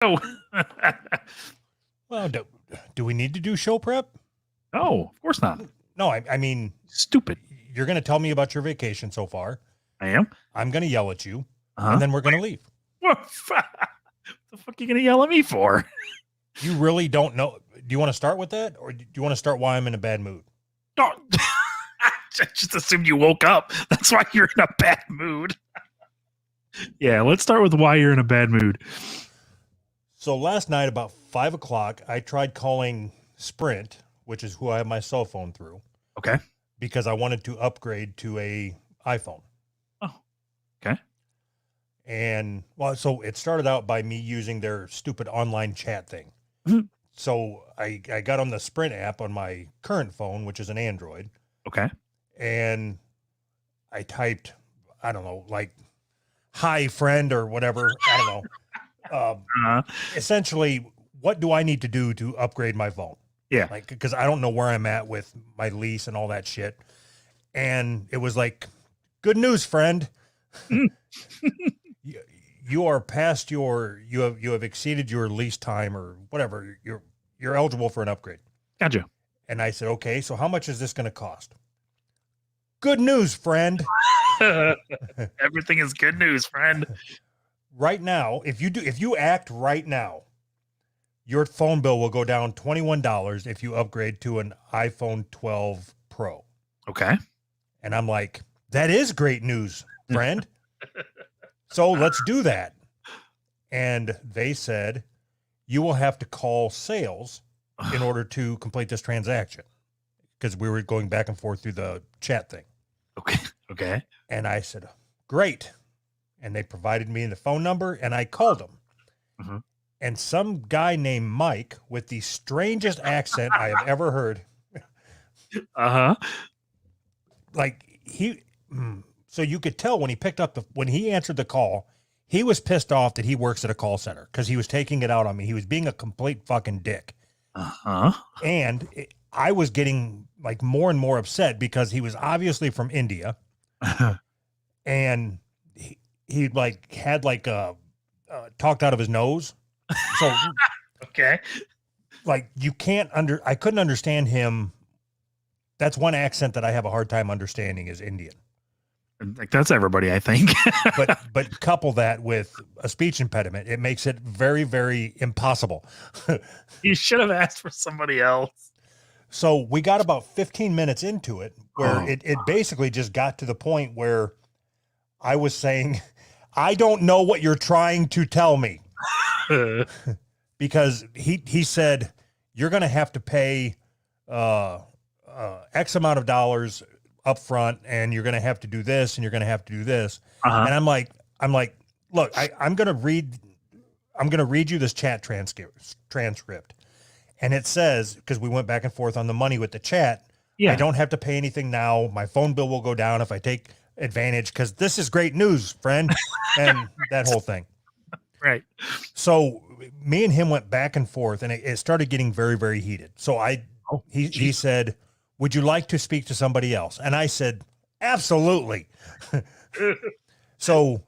Oh, Well, do we need to do show prep? no, of course not. No, I mean, Stupid. you're going to tell me about your vacation so far. I am. I'm going to yell at you, Uh-huh. and then we're going to leave. What the fuck are you gonna yell at me for? You really don't know. Do you want to start with that, or do you want to start why I'm in a bad mood? No, I just assumed you woke up. That's why you're in a bad mood. Yeah, let's start with why you're in a bad mood. So last night about 5 o'clock, I tried calling Sprint, which is who I have my cell phone through. Okay. Because I wanted to upgrade to a iPhone. Oh, okay. And well, so it started out by me using their stupid online chat thing. Mhm. So I got on the Sprint app on my current phone, which is an Android. Okay. And I typed, I don't know, like, hi friend or whatever. I don't know. Essentially, what do I need to do to upgrade my phone? Yeah. Like, because I don't know where I'm at with my lease and all that shit. And it was like, good news, friend. You are past you have exceeded your lease time or whatever. You're eligible for an upgrade. Gotcha. And I said, okay, so how much is this going to cost? Good news, friend. Everything is good news, friend. Right now, if you act right now, your phone bill will go down $21 if you upgrade to an iPhone 12 Pro. Okay. And I'm like, that is great news, friend. So let's do that. And they said, you will have to call sales in order to complete this transaction. Because we were going back and forth through the chat thing. Okay. And I said, great. And they provided me the phone number and I called them. Mm-hmm. And some guy named Mike with the strangest accent I have ever heard. Uh-huh. Like so you could tell when he when he answered the call, he was pissed off that he works at a call center because he was taking it out on me. He was being a complete fucking dick. Uh-huh. And I was getting like more and more upset because he was obviously from India. And he like had like talked out of his nose. So okay. Like I couldn't understand him. That's one accent that I have a hard time understanding is Indian. Like that's everybody, I think. but couple that with a speech impediment, it makes it very, very impossible. You should have asked for somebody else. So we got about 15 minutes into it where it basically just got to the point where I was saying, I don't know what you're trying to tell me. Because he said, you're going to have to pay X amount of dollars up front, and you're going to have to do this, and you're going to have to do this. Uh-huh. And I'm like, look, I'm going to read you this chat transcript. And it says, because we went back and forth on the money with the chat, I don't have to pay anything now. My phone bill will go down if I take advantage, because this is great news, friend. And that whole thing. Right. So me and him went back and forth, and it started getting very, very heated. So he said, would you like to speak to somebody else? And I said, absolutely. So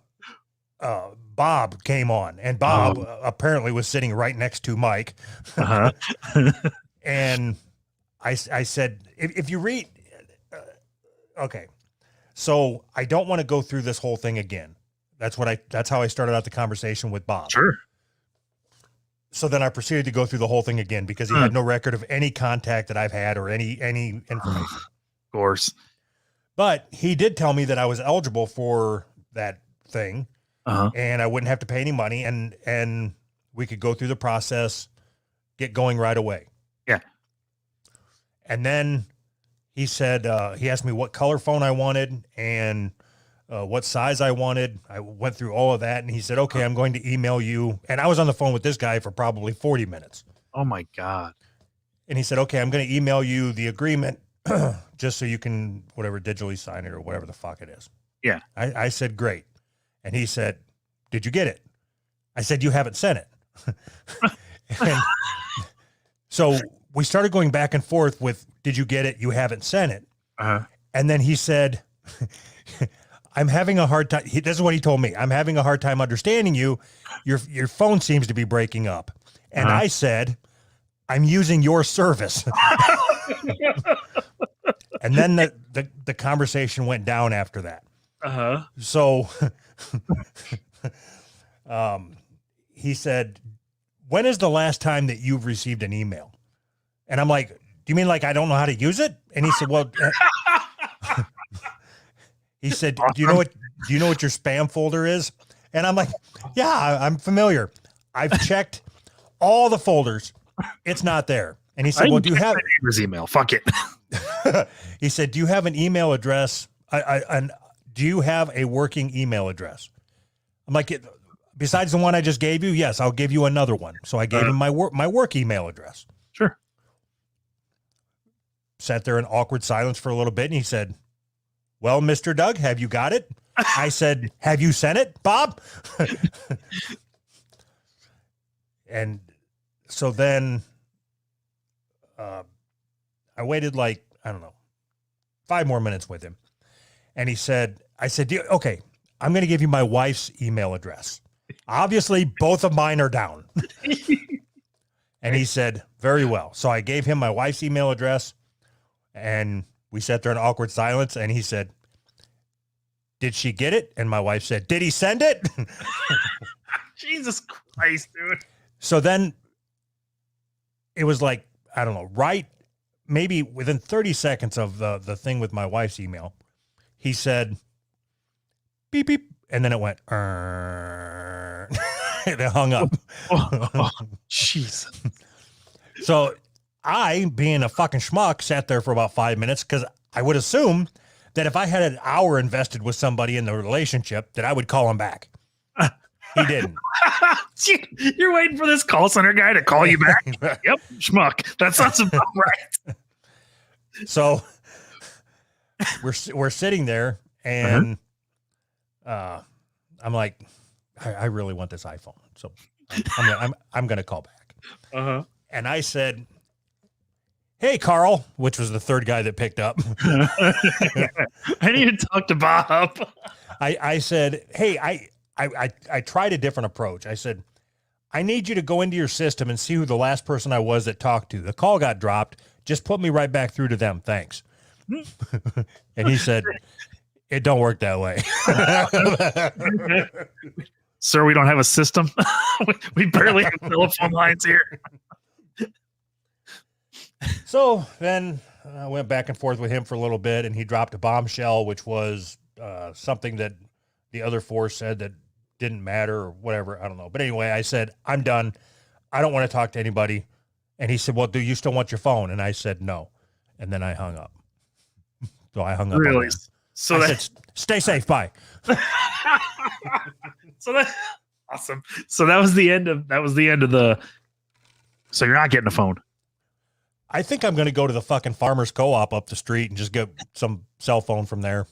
Bob came on, and Bob apparently was sitting right next to Mike. Uh-huh. And I said, if you read, okay, so I don't want to go through this whole thing again. That's how I started out the conversation with Bob. Sure. So then I proceeded to go through the whole thing again because he had no record of any contact that I've had or any information. Of course. But he did tell me that I was eligible for that thing, and I wouldn't have to pay any money, and we could go through the process, get going right away. Yeah. And then he said, he asked me what color phone I wanted and what size I wanted. I went through all of that, and he said, okay, I'm going to email you. And I was on the phone with this guy for probably 40 minutes. Oh my God. And he said, okay, I'm going to email you the agreement just so you can whatever digitally sign it or whatever the fuck it is. Yeah. I said, great. And he said, did you get it? I said, you haven't sent it. And so we started going back and forth with, did you get it? You haven't sent it. Uh-huh. And then he said, I'm having a hard time. This is what he told me. I'm having a hard time understanding you. Your phone seems to be breaking up. And I said, I'm using your service. And then the conversation went down after that. So he said, when is the last time that you've received an email? And I'm like, do you mean like I don't know how to use it? And he said, well, he said, do you know what your spam folder is? And I'm like, yeah, I'm familiar. I've checked all the folders. It's not there. And he said, well, do you have his email? Fuck it. He said, do you have an email address? Do you have a working email address? I'm like, besides the one I just gave you, yes, I'll give you another one. So I gave him my work email address. Sure. Sat there in awkward silence for a little bit, and he said, well, Mr. Doug, have you got it? I said, have you sent it, Bob? And so then I waited like, I don't know, 5 more minutes with him. And he said, I said, okay, I'm going to give you my wife's email address. Obviously, both of mine are down. And he said, very well. So I gave him my wife's email address, and we sat there in awkward silence. And he said, did she get it? And my wife said, did he send it? Jesus Christ, dude. So then it was like, I don't know, right? Maybe within 30 seconds of the thing with my wife's email, he said, beep, beep. And then it went, and it hung up. Jeez. So I, being a fucking schmuck, sat there for about 5 minutes because I would assume that if I had an hour invested with somebody in the relationship, that I would call him back. He didn't. You're waiting for this call center guy to call you back? Yep, schmuck. That sounds about right. So we're sitting there, and I'm like, I really want this iPhone, so I'm gonna call back. And I said, hey, Carl, which was the third guy that picked up. I need to talk to Bob. I said, hey, I tried a different approach. I said, I need you to go into your system and see who the last person I was that talked to. The call got dropped. Just put me right back through to them. Thanks. And he said, it don't work that way. Sir, we don't have a system. We barely have telephone lines here. So then I went back and forth with him for a little bit, and he dropped a bombshell, which was something that the other four said that didn't matter or whatever. I don't know. But anyway, I said, I'm done. I don't want to talk to anybody. And he said, well, do you still want your phone? And I said, no. And then I hung up. So I hung up. Really? So I said, stay safe. Bye. So that awesome. So that was the end of the. So you're not getting a phone. I think I'm going to go to the fucking farmer's co-op up the street and just get some cell phone from there.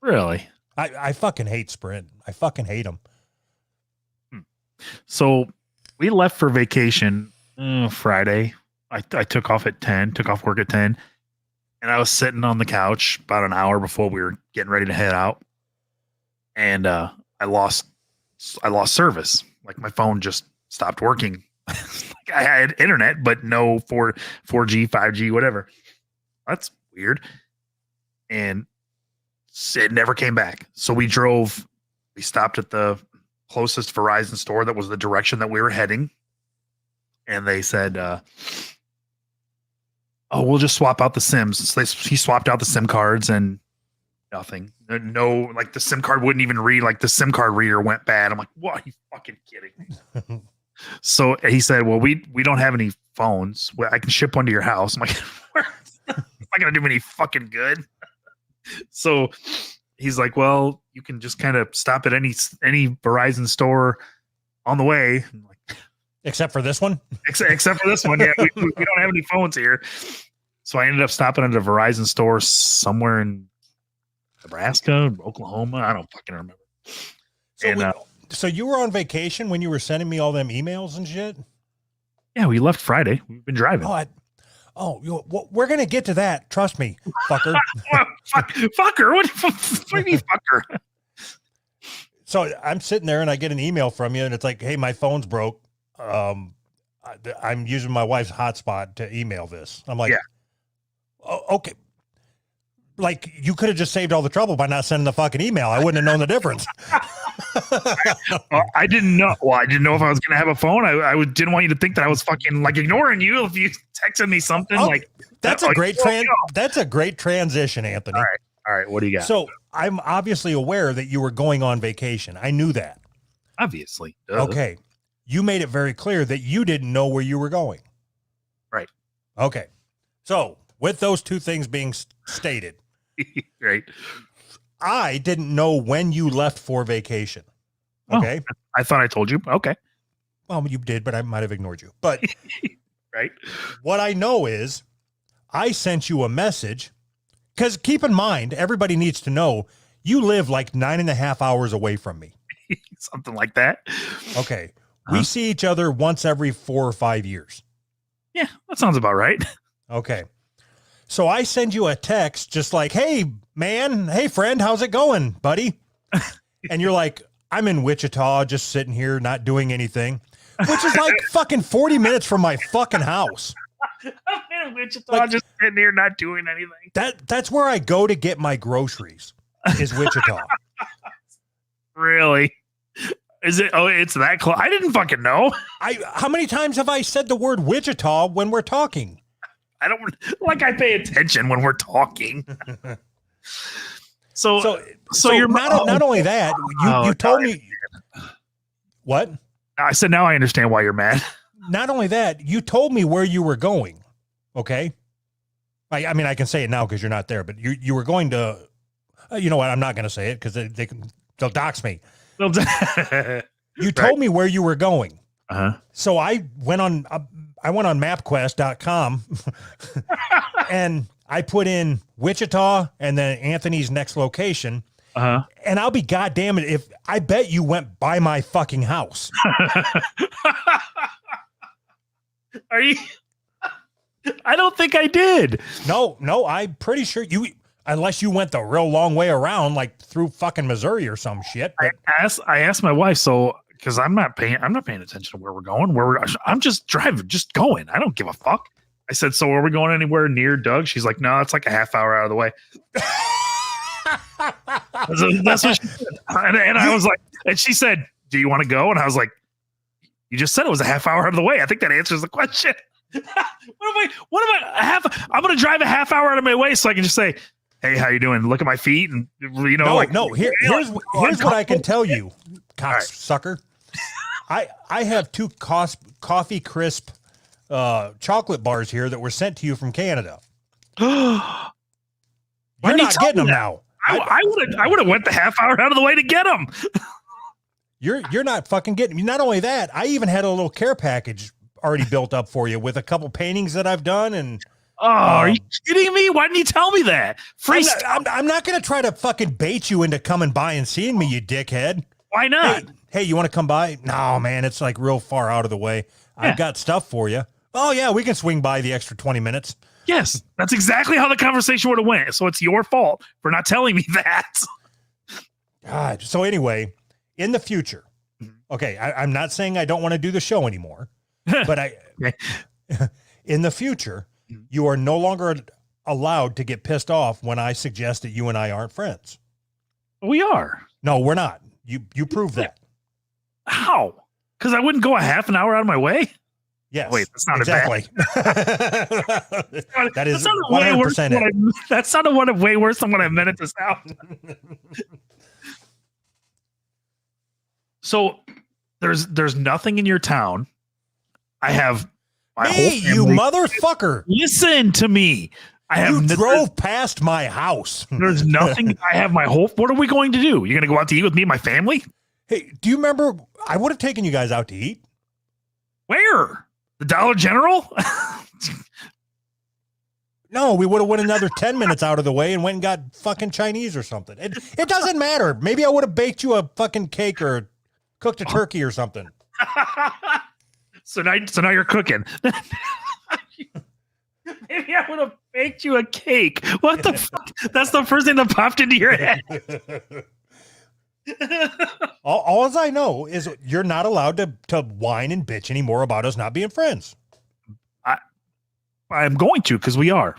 Really? I fucking hate Sprint. I fucking hate them. So we left for vacation Friday. I took off work at 10, and I was sitting on the couch about an hour before we were getting ready to head out. And I lost service. Like my phone just stopped working. Like I had internet, but no 4G, 5G, whatever. That's weird. And it never came back. So we stopped at the closest Verizon store that was the direction that we were heading. And they said, we'll just swap out the SIMs. So he swapped out the SIM cards and nothing. No, like the SIM card wouldn't even read, like the SIM card reader went bad. I'm like, what? Are you fucking kidding me? So he said, well, we don't have any phones. Well, I can ship one to your house. I'm like, it's not going to do me any fucking good. So he's like, well, you can just kind of stop at any Verizon store on the way. I'm like, except for this one? Except for this one. Yeah, we don't have any phones here. So I ended up stopping at a Verizon store somewhere in Nebraska, Oklahoma. I don't fucking remember. So you were on vacation when you were sending me all them emails and shit? Yeah, we left Friday. We've been driving. We're going to get to that. Trust me, fucker. Fucker. What do you mean, fucker? So I'm sitting there and I get an email from you and it's like, hey, my phone's broke. I'm using my wife's hotspot to email this. I'm like, oh, okay. Like, you could have just saved all the trouble by not sending the fucking email. I wouldn't have known the difference. I didn't know. Well, I didn't know if I was going to have a phone. I didn't want you to think that I was fucking like ignoring you if you texted me something that's a great that's a great transition, Anthony. All right. What do you got? So I'm obviously aware that you were going on vacation. I knew that. Obviously. Okay. You made it very clear that you didn't know where you were going. Right. Okay. So with those two things being stated, right. I didn't know when you left for vacation. Okay. Oh, I thought I told you. Okay. Well, you did, but I might have ignored you. But right. What I know is I sent you a message because keep in mind, everybody needs to know you live like 9.5 hours away from me. Something like that. Okay. We see each other once every 4 or 5 years. Yeah, that sounds about right. Okay. So I send you a text just like, hey, man, hey, friend, how's it going, buddy? And you're like, I'm in Wichita, just sitting here, not doing anything, which is like fucking 40 minutes from my fucking house. I'm in Wichita, just sitting here, not doing anything. That's where I go to get my groceries is Wichita. Really? Is it? Oh, it's that close. I didn't fucking know. How many times have I said the word Wichita when we're talking? I don't like. I pay attention when we're talking. So you're not only that. You told me what? I said now I understand why you're mad. Not only that, you told me where you were going. Okay. I mean, I can say it now because you're not there, but you were going to. You know what? I'm not going to say it because they'll dox me. You told me where you were going. So I went on MapQuest.com and I put in Wichita and then Anthony's next location. And I'll be goddamn it if I bet you went by my fucking house. Are you? I don't think I did. No, I'm pretty sure you. Unless you went the real long way around, like through fucking Missouri or some shit. But I asked my wife, so because I'm not paying attention to where we're going. I'm just driving, just going. I don't give a fuck. I said, so are we going anywhere near Doug? She's like, no, it's like a half hour out of the way. That's what she said. And I was like, and she said, do you want to go? And I was like, you just said it was a half hour out of the way. I think that answers the question. I'm going to drive a half hour out of my way so I can just say, hey, how you doing? Look at my feet, and here's what I can tell you, cocksucker. I have 2 coffee crisp chocolate bars here that were sent to you from Canada. You're not getting them now. I would have went the half hour out of the way to get them. You're not fucking getting me. Not only that, I even had a little care package already built up for you with a couple paintings that I've done and. Oh, are you kidding me? Why didn't you tell me that? I'm not going to try to fucking bait you into coming by and seeing me, you dickhead. Why not? Hey, you want to come by? No, man, it's like real far out of the way. Yeah. I've got stuff for you. Oh, yeah, we can swing by the extra 20 minutes. Yes, that's exactly how the conversation would have went. So it's your fault for not telling me that. God. So anyway, in the future, okay, I'm not saying I don't want to do the show anymore, but in the future, you are no longer allowed to get pissed off when I suggest that you and I aren't friends. We are. No, we're not. You prove that. How? Because I wouldn't go a half an hour out of my way? Yes. Wait, that's not exactly. That is 100% it. That sounded way worse than what I meant it to sound. So there's nothing in your town. I have my whole family. You motherfucker. Listen to me. You drove past my house. There's nothing. I have my whole. What are we going to do? You're going to go out to eat with me and my family? Hey, do you remember? I would have taken you guys out to eat. Where? The Dollar General? No, we would have went another 10 minutes out of the way and went and got fucking Chinese or something. It doesn't matter. Maybe I would have baked you a fucking cake or cooked a turkey or something. So now you're cooking. Maybe I would have baked you a cake. What the fuck? That's the first thing that popped into your head. all I know is you're not allowed to whine and bitch anymore about us not being friends. I'm going to, because we are.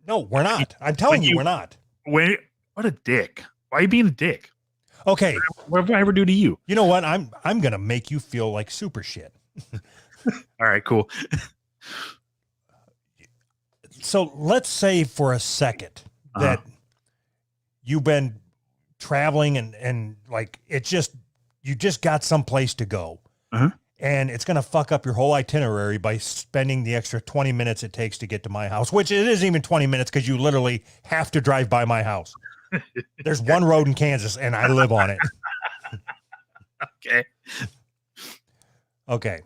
No, we're not. I'm telling you, we're not. What a dick. Why are you being a dick? Okay. What did I ever do to you? You know what? I'm going to make you feel like super shit. All right, cool. So let's say for a second that you've been traveling and like you just got someplace to go. And it's going to fuck up your whole itinerary by spending the extra 20 minutes it takes to get to my house, which it isn't even 20 minutes because you literally have to drive by my house. There's one road in Kansas and I live on it. Okay.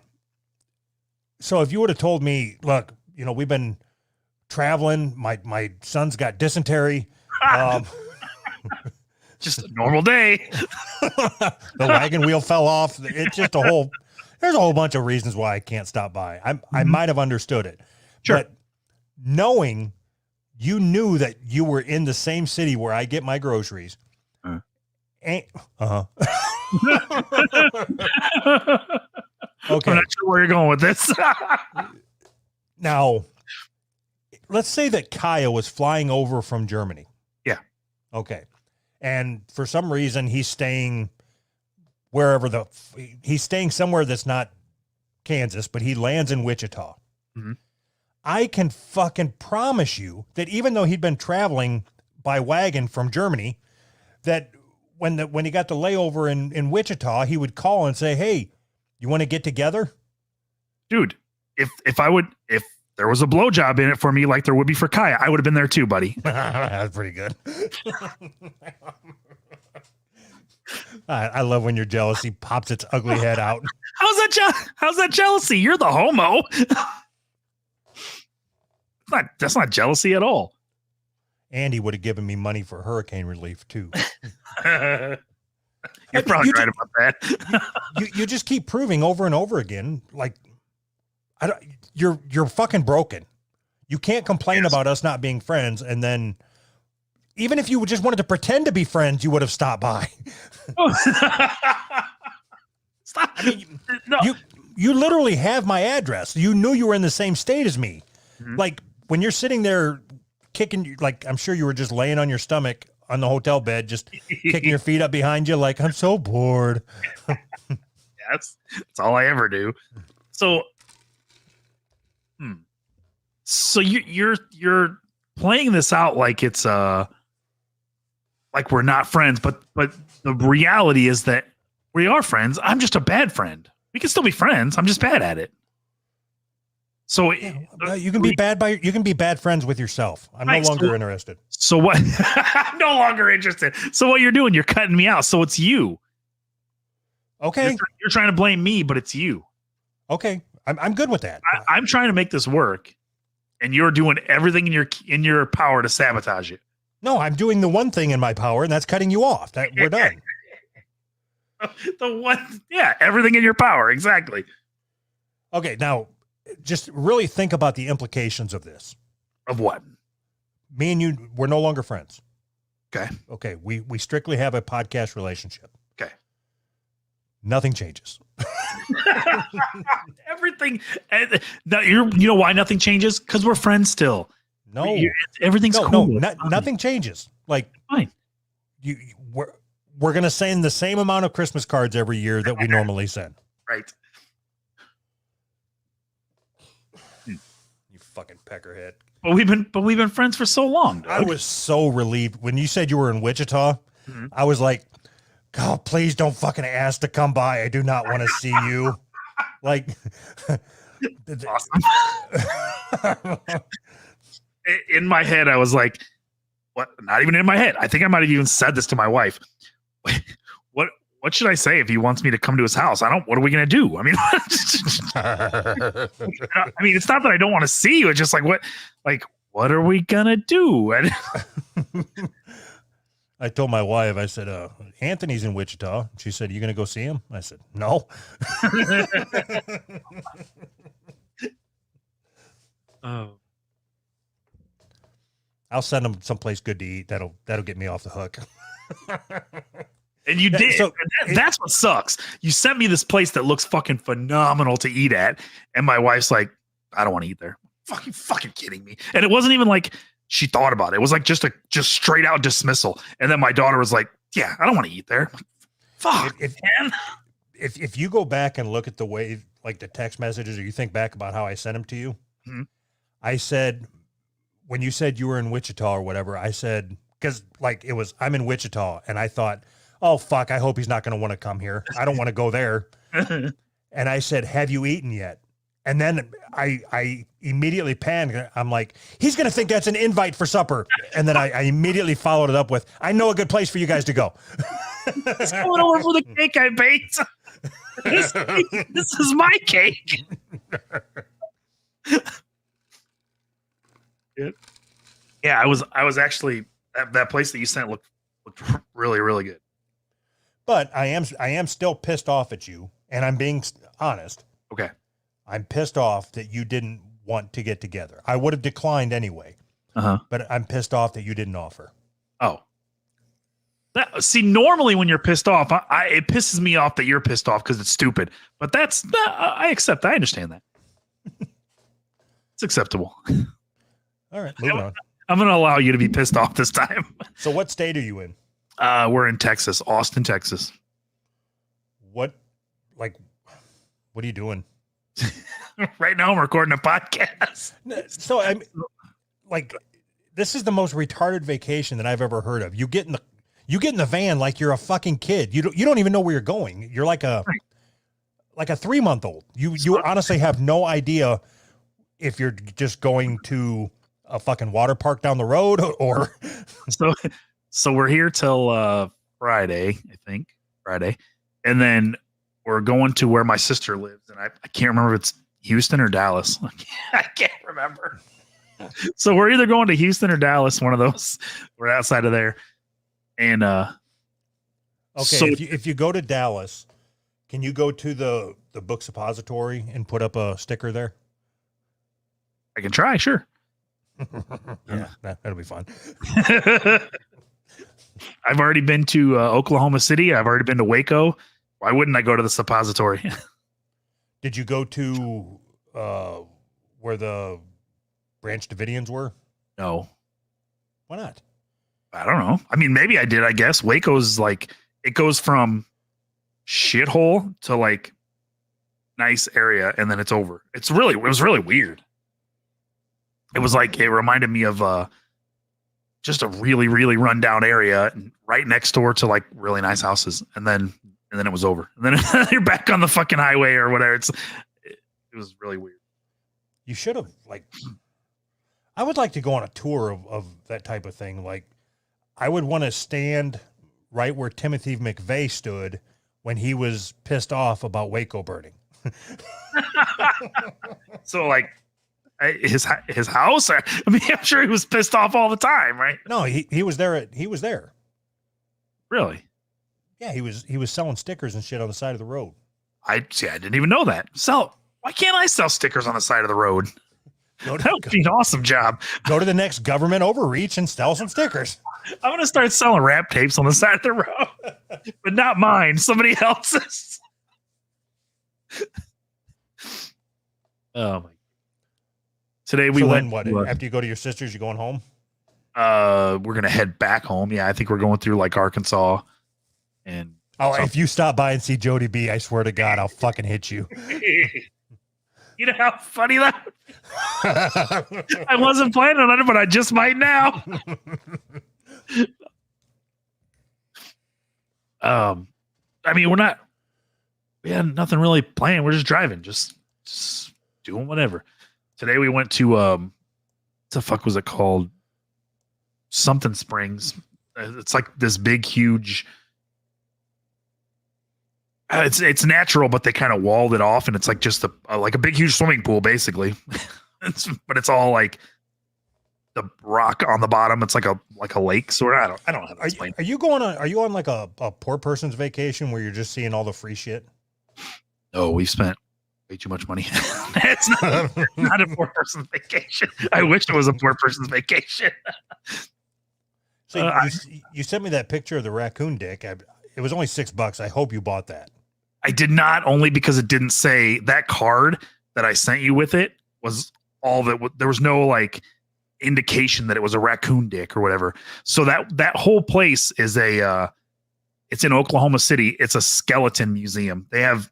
So if you would have told me, look, we've been traveling, my son's got dysentery. Just a normal day. The wagon wheel fell off. It's just there's a whole bunch of reasons why I can't stop by. I might have understood it. Sure. But knowing you knew that you were in the same city where I get my groceries. Okay. I'm not sure where you're going with this. Now, let's say that Kaya was flying over from Germany. Yeah. Okay. And for some reason, he's staying he's staying somewhere that's not Kansas, but he lands in Wichita. I can fucking promise you that even though he'd been traveling by wagon from Germany, that when he got the layover in Wichita, he would call and say, "Hey, you want to get together?" Dude, if there was a blowjob in it for me like there would be for Kaya, I would have been there too, buddy. That's pretty good. I love when your jealousy pops its ugly head out. How's that jealousy? You're the homo. That's not jealousy at all. Andy would have given me money for hurricane relief too. You're probably right about that. you just keep proving over and over again, like you're fucking broken. You can't complain about us not being friends, and then even if you just wanted to pretend to be friends, you would have stopped by. Stop. I mean, no. You literally have my address. You knew you were in the same state as me. Like when you're sitting there kicking, like I'm sure you were just laying on your stomach on the hotel bed, just kicking your feet up behind you, like I'm so bored. That's all I ever do. So, so you're playing this out like it's like we're not friends, but the reality is that we are friends. I'm just a bad friend. We can still be friends. I'm just bad at it. So you can be bad friends with yourself. I'm no longer interested. So what? I'm no longer interested. So what you're doing? You're cutting me out. So it's you. Okay. You're trying to blame me, but it's you. Okay. I'm good with that. I'm trying to make this work, and you're doing everything in your power to sabotage it. No, I'm doing the one thing in my power, and that's cutting you off. We're done. Everything in your power. Exactly. Okay. Now, just really think about the implications of this. Of what? Me and you, we're no longer friends. Okay. Okay. We strictly have a podcast relationship. Okay. Nothing changes. Everything. You know why nothing changes? Because we're friends still. No, everything's cool. Nothing changes. Like fine. We're gonna send the same amount of Christmas cards every year that we normally send. Right. You fucking peckerhead. But we've been friends for so long. Doug. I was so relieved when you said you were in Wichita. I was like, God, please don't fucking ask to come by. I do not want to see you. Like, awesome. In my head, I was like, what? Not even in my head. I think I might have even said this to my wife. What should I say if he wants me to come to his house? What are we going to do? I mean, it's not that I don't want to see you. It's just what are we going to do? I told my wife, I said, Anthony's in Wichita. She said, you going to go see him? I said, no. Oh. I'll send them someplace good to eat. That'll get me off the hook. And you did. So that's what sucks. You sent me this place that looks fucking phenomenal to eat at, and my wife's like, I don't want to eat there. Fucking kidding me. And it wasn't even like she thought about it. It was like just straight out dismissal. And then my daughter was like, yeah, I don't want to eat there. Fuck, man. If you go back and look at the way, like the text messages, or you think back about how I sent them to you, I said, when you said you were in Wichita or whatever, I said, because like it was, I'm in Wichita, and I thought, oh fuck, I hope he's not going to want to come here. I don't want to go there. And I said, have you eaten yet? And then I immediately panicked. I'm like, he's going to think that's an invite for supper. And then I immediately followed it up with, I know a good place for you guys to go. It's going over for the cake I baked. This is my cake. Yeah, I was actually that place that you sent looked really, really good. But I am still pissed off at you, and I'm being honest. Okay. I'm pissed off that you didn't want to get together. I would have declined anyway. But I'm pissed off that you didn't offer. Oh. See, normally when you're pissed off, it pisses me off that you're pissed off because it's stupid. But I accept that. I understand that. It's acceptable. All right, moving on. I'm going to allow you to be pissed off this time. So what state are you in? We're in Texas, Austin, Texas. What are you doing? Right now I'm recording a podcast. So I'm like, this is the most retarded vacation that I've ever heard of. You get in the van like you're a fucking kid. You don't even know where you're going. You're like a 3-month-old. You honestly have no idea if you're just going to a fucking water park down the road or so we're here till Friday, I think. Friday. And then we're going to where my sister lives, and I can't remember if it's Houston or Dallas. I can't remember. So we're either going to Houston or Dallas, one of those. We're outside of there. And okay, so if you go to Dallas, can you go to the book suppository and put up a sticker there? I can try, sure. Yeah, that'll be fun. I've already been to Oklahoma City. I've already been to Waco. Why wouldn't I go to the suppository? Did you go to where the Branch Davidians were? No. Why not? I don't know. I mean, maybe I did, I guess. Waco's like, it goes from shithole to like nice area, and then it's over. It was really weird. It was like, it reminded me of just a really, really rundown area right next door to like really nice houses. And then it was over. And then you're back on the fucking highway or whatever. It was really weird. You should have I would like to go on a tour of that type of thing. Like, I would want to stand right where Timothy McVeigh stood when he was pissed off about Waco burning. So like his house, I mean, I'm sure he was pissed off all the time, right? No, he was there. He was there. Really? Yeah, he was selling stickers and shit on the side of the road. I didn't even know that. Why can't I sell stickers on the side of the road? That would be an awesome job. Go to the next government overreach and sell some stickers. I'm going to start selling rap tapes on the side of the road, but not mine, somebody else's. Oh my. Today we went. What? After you go to your sister's, you going home? We're going to head back home. Yeah, I think we're going through like Arkansas. And if you stop by and see Jody B, I swear to God, I'll fucking hit you. You know how funny that I wasn't planning on it, but I just might now. I mean, we had nothing really planned. We're just driving, just doing whatever. Today we went to what the fuck was it called? Something Springs. It's like this big, huge. It's natural, but they kind of walled it off, and it's like just like a big, huge swimming pool, basically. But it's all like the rock on the bottom. It's like a lake sort of. I don't know how to explain. Are you on like a poor person's vacation where you're just seeing all the free shit? Oh, we spent way too much money. It's not a 4-person vacation. I wish it was a 4-person's vacation. So you sent me that picture of the raccoon dick. It was only $6. I hope you bought that. I did not, only because it didn't say that card that I sent you with it was all that. There was no like indication that it was a raccoon dick or whatever. So that whole place is it's in Oklahoma City. It's a skeleton museum. They have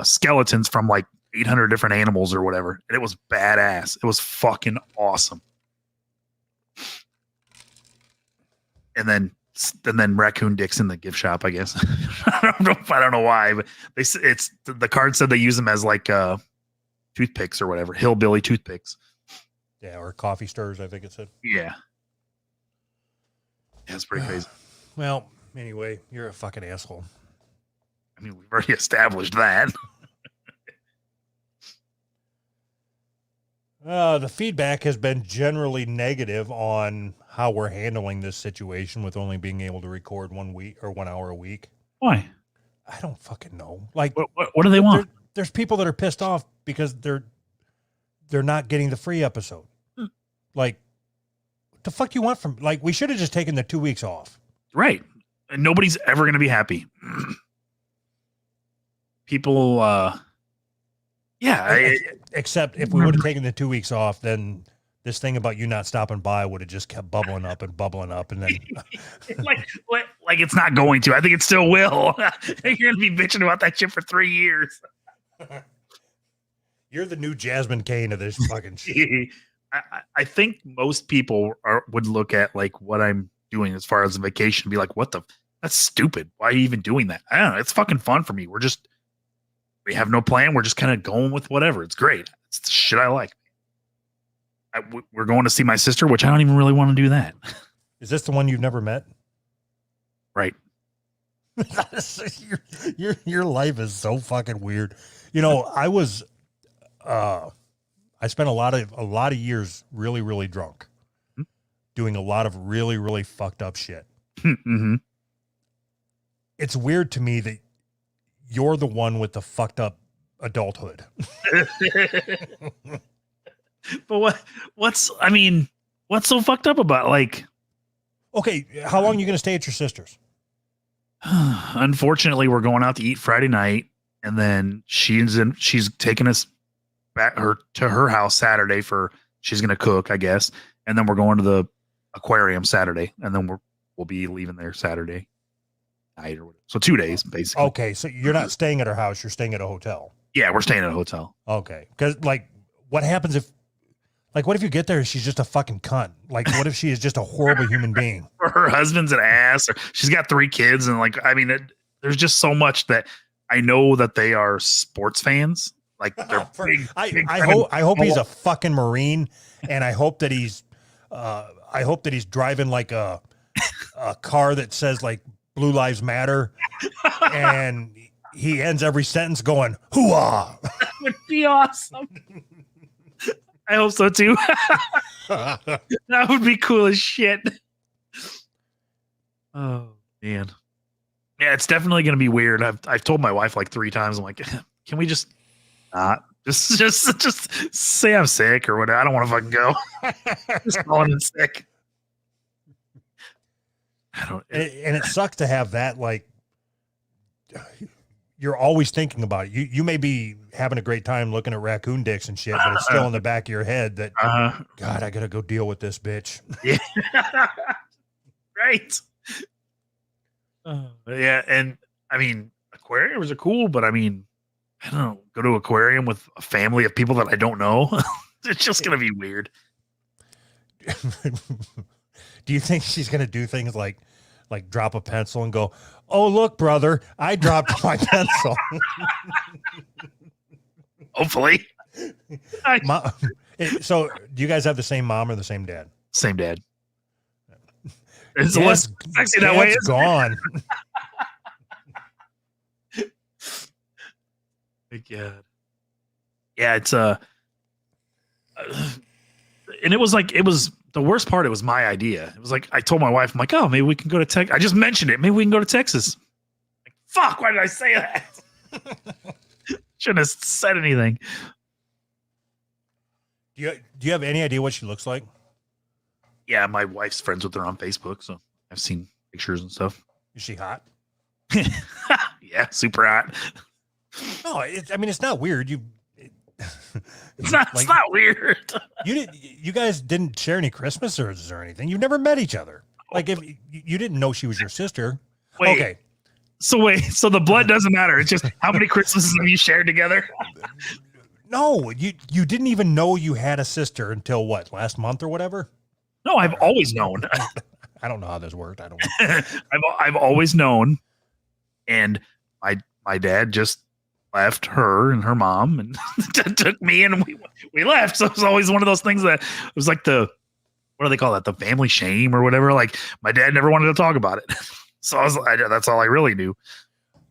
skeletons from like 800 different animals or whatever. And it was badass. It was fucking awesome. And then raccoon dicks in the gift shop, I guess. I don't know why, but the card said they use them as like toothpicks or whatever, hillbilly toothpicks. Yeah, or coffee stirs, I think it said. Yeah. Yeah, it's pretty crazy. Well, anyway, you're a fucking asshole. I mean, we've already established that. The feedback has been generally negative on how we're handling this situation with only being able to record 1 hour a week. Why? I don't fucking know. Like, what do they want? There's people that are pissed off because they're not getting the free episode. Like, what the fuck you want from? Like, we should have just taken the 2 weeks off. Right. And nobody's ever going to be happy. People, yeah. Except if we would have taken the 2 weeks off, then this thing about you not stopping by would have just kept bubbling up, and then like it's not going to. I think it still will. You're gonna be bitching about that shit for 3 years. You're the new Jasmine Kane of this fucking shit. I think most people would look at like what I'm doing as far as a vacation and be like, "What the? That's stupid. Why are you even doing that?" I don't know. It's fucking fun for me. We have no plan. We're just kind of going with whatever. It's great. It's the shit I like. We're going to see my sister, which I don't even really want to do that. Is this the one you've never met? Right. Your life is so fucking weird. You know, I spent a lot of years really, really drunk, doing a lot of really, really fucked up shit. Mm-hmm. It's weird to me that you're the one with the fucked up adulthood. But what's so fucked up about, like, okay, how long are you going to stay at your sister's? Unfortunately, we're going out to eat Friday night, and then she's taking us back to her house Saturday she's going to cook, I guess. And then we're going to the aquarium Saturday, and then we'll be leaving there Saturday night or whatever. So 2 days basically. Okay. So you're not staying at her house. You're staying at a hotel. Yeah. We're staying at a hotel. Okay. Cause like what happens what if you get there and she's just a fucking cunt? Like, what if she is just a horrible human being? Or her husband's an ass, or she's got 3 kids. And like, I mean, there's just so much that I know that they are sports fans. Like they're I hope he's a fucking Marine. And I hope that he's driving like a car that says like Blue Lives Matter. And he ends every sentence going, "Hoo-ah." That would be awesome. I hope so too. That would be cool as shit. Oh man. Yeah, it's definitely going to be weird. I've told my wife like 3 times. I'm like, can we just not just say I'm sick or whatever? I don't want to fucking go. Just calling in sick. And it sucks to have that, like, you're always thinking about it. You may be having a great time looking at raccoon dicks and shit, but it's still in the back of your head that, God, I got to go deal with this bitch. Yeah. Right. Yeah. And I mean, aquariums are cool, but I mean, I don't know, go to an aquarium with a family of people that I don't know. It's just going to be weird. Do you think she's going to do things like drop a pencil and go, "Oh, look, brother, I dropped my pencil." Hopefully. So do you guys have the same mom or the same dad? Same dad. It's less sexy that way. It's gone. Yeah. Yeah, it's and it was the worst part. It was my idea. It was like, I told my wife, I'm like, "Oh, maybe we can go to Texas." I just mentioned it. Maybe we can go to Texas. Like, fuck, why did I say that? Shouldn't have said anything. Do you have any idea what she looks like? Yeah, my wife's friends with her on Facebook, so I've seen pictures and stuff. Is she hot? Yeah, super hot. No, I mean it's not weird. It's not. Like, it's not weird. You guys didn't share any Christmases or anything. You've never met each other. Like if you didn't know she was your sister. Wait, okay. So the blood doesn't matter. It's just how many Christmases have you shared together? No, you didn't even know you had a sister until what, last month or whatever? No, I've always known. I don't know how this worked. I don't know. I've always known. And my dad just left her and her mom and took me and we left. So it was always one of those things that it was like what do they call that? The family shame or whatever. Like my dad never wanted to talk about it. So that's all I really knew.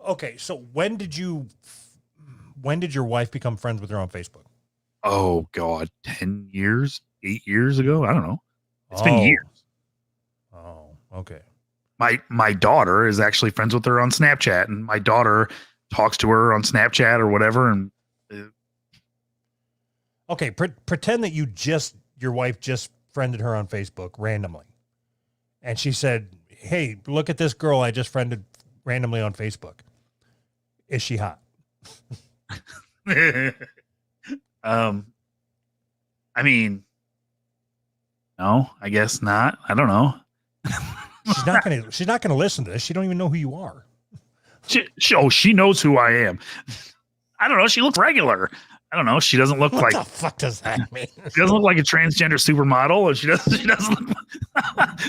Okay. So when did your wife become friends with her on Facebook? Oh God, 10 years, 8 years ago. I don't know. It's been years. Oh, okay. My daughter is actually friends with her on Snapchat, and my daughter talks to her on Snapchat or whatever. And okay, pretend that your wife just friended her on Facebook randomly, and she said, "Hey, look at this girl I just friended randomly on Facebook. Is she hot?" I mean, no, I guess not. I don't know. She's not gonna listen to this. She don't even know who you are. She knows who I am. I don't know. She looks regular. I don't know. She doesn't look what the fuck does that mean? She doesn't look like a transgender supermodel, or she doesn't look,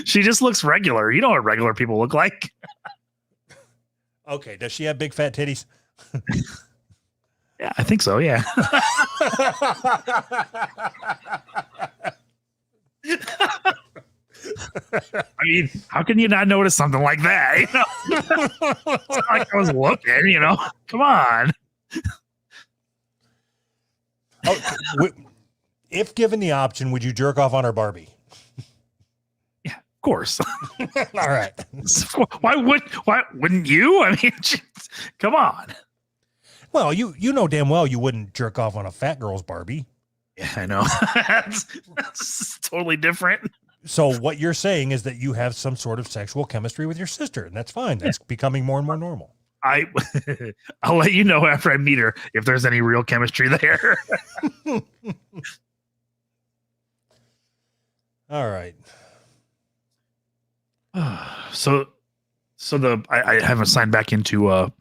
she just looks regular. You know what regular people look like. Okay. Does she have big fat titties? Yeah, I think so. Yeah. I mean, how can you not notice something like that? You know? It's not like I was looking, you know. Come on. If given the option, would you jerk off on her Barbie? Yeah, of course. All right. Why wouldn't you? I mean, come on. Well, you know damn well you wouldn't jerk off on a fat girl's Barbie. Yeah, I know. That's totally different. So what you're saying is that you have some sort of sexual chemistry with your sister, and that's fine. That's becoming more and more normal. I'll let you know after I meet her if there's any real chemistry there. All right. So I haven't signed back into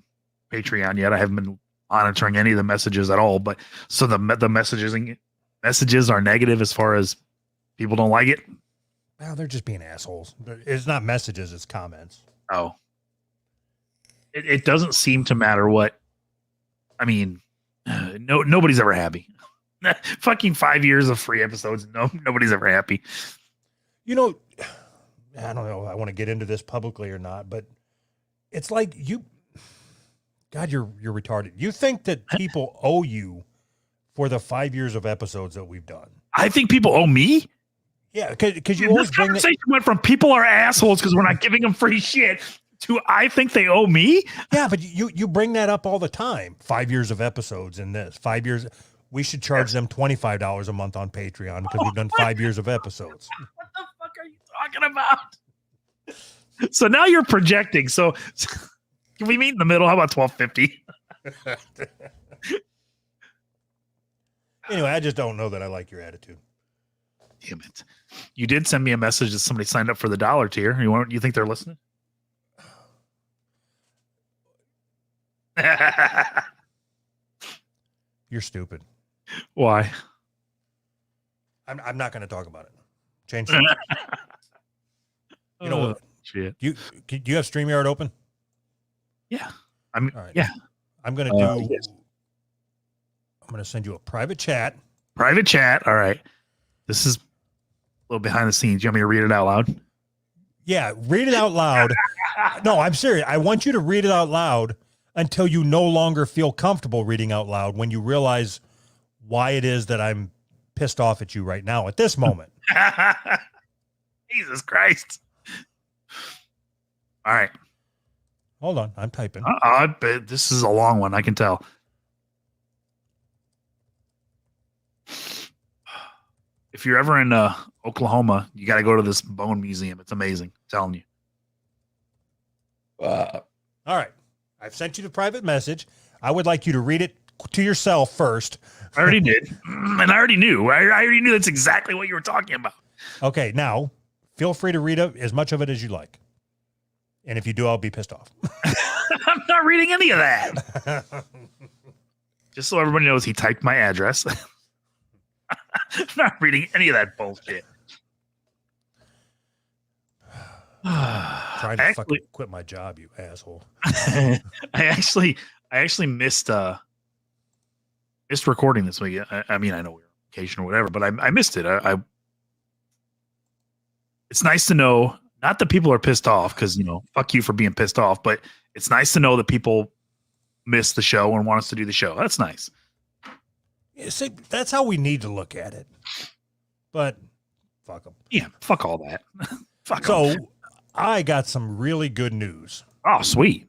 Patreon yet. I haven't been monitoring any of the messages at all. But so the messages are negative as far as people don't like it. Well, they're just being assholes. It's not messages; it's comments. Oh. It doesn't seem to matter what. I mean, nobody's ever happy. Fucking 5 years of free episodes. Nobody's ever happy. You know, I don't know if I want to get into this publicly or not, but it's like God, you're retarded. You think that people owe you for the 5 years of episodes that we've done? I think people owe me. Yeah, because you always bring conversation went from people are assholes because we're not giving them free shit to I think they owe me. Yeah, but you bring that up all the time. 5 years of episodes in this 5 years. We should charge them $25 a month on Patreon because we've done 5 years of episodes. What the fuck are you talking about? So now you're projecting. So can we meet in the middle? How about $12.50? Anyway, I just don't know that I like your attitude. Damn it. You did send me a message that somebody signed up for the $1 tier. You think they're listening? You're stupid. Why? I'm not going to talk about it. Change. You know what? Shit. Do you have StreamYard open? Yeah. All right. Yeah. I'm going to do. Yes. I'm going to send you a private chat. Private chat. All right. This is a little behind the scenes. You want me to read it out loud? Yeah, read it out loud. No, I'm serious. I want you to read it out loud until you no longer feel comfortable reading out loud when you realize why it is that I'm pissed off at you right now at this moment. Jesus Christ. All right. Hold on. I'm typing. But this is a long one. I can tell. if you're ever in Oklahoma, you got to go to this bone museum. It's amazing. I'm telling you. All right. I've sent you the private message. I would like you to read it to yourself first. I already did. And I already knew. I already knew that's exactly what you were talking about. Okay. Now, feel free to read as much of it as you like. And if you do, I'll be pissed off. I'm not reading any of that. Just so everybody knows, he typed my address. I'm not reading any of that bullshit. Trying to fucking quit my job, you asshole. I actually missed recording this week. I mean, I know we were on vacation or whatever, but I missed it. It's nice to know, not that people are pissed off, because, you know, fuck you for being pissed off, but it's nice to know that people miss the show and want us to do the show. That's nice. Yeah, see, that's how we need to look at it. But fuck them. Yeah, fuck all that. Fuck 'em. So I got some really good news. Oh, sweet.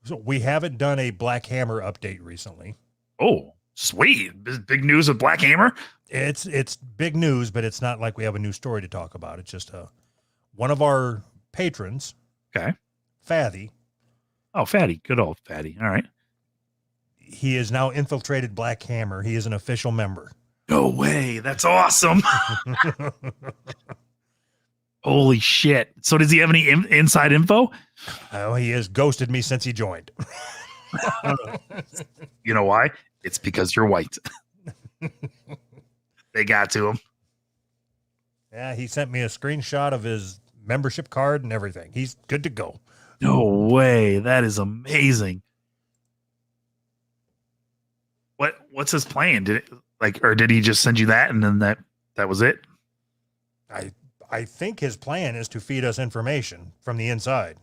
So we haven't done a Black Hammer update recently. Oh, sweet. Big news with Black Hammer? It's big news, but it's not like we have a new story to talk about. It's just one of our patrons, Okay. Fatty. Oh, Fatty. Good old Fatty. All right. He has now infiltrated Black Hammer. He is an official member. No way. That's awesome. Holy shit. So does he have any inside info? Oh, he has ghosted me since he joined. You know why? It's because you're white. They got to him. Yeah, he sent me a screenshot of his membership card and everything. He's good to go. No way. That is amazing. What's his plan? Did he just send you that and then that was it? I think his plan is to feed us information from the inside.